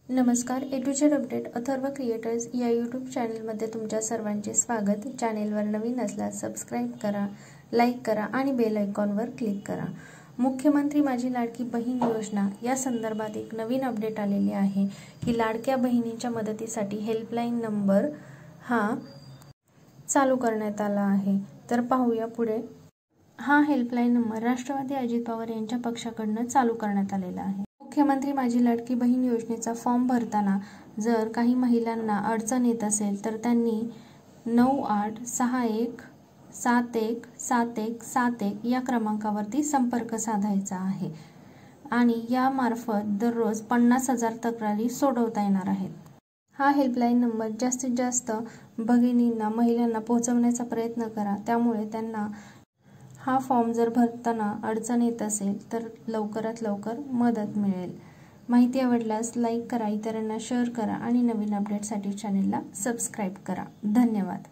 नमस्कार, A to Z update Atharva creators या YouTube चॅनलमध्ये तुमच्या सर्वांचे स्वागत। चॅनेलवर नवीन असल्यास सबस्क्राइब करा, लाईक करा आणि बेल आयकॉनवर क्लिक करा। मुख्यमंत्री माझी लाडकी बहीण योजना या संदर्भात एक नवीन अपडेट आलेली आहे की लाडक्या बहिणींच्या मदतीसाठी हेल्पलाईन नंबर हा चालू करण्यात आला आहे। तर पाहूया पुढे। हा हेल्पलाईन नंबर राष्ट्रवादी अजित पवार यांच्या पक्षाकडून चालू करण्यात आलेला आहे। मुख्यमंत्री माझी लाडकी बहीण योजनेचा फॉर्म भरताना जर काही महिलांना अडचण येत असेल तर त्यांनी 9861717171 या क्रमांकावरती संपर्क साधायचा आहे आणि यामार्फत दररोज 50,000 तक्रारी सोडवता येणार आहेत। हा हेल्पलाईन नंबर जास्तीत जास्त भगिनींना महिलांना पोहोचवण्याचा प्रयत्न करा, त्यामुळे त्यांना हा फॉर्म जर भरताना अडचण येत असेल तर लवकरात लवकर मदत मिळेल। माहिती आवडल्यास लाईक करा, इतरांना शेअर करा आणि नवीन अपडेटसाठी चॅनेलला सबस्क्राइब करा। धन्यवाद।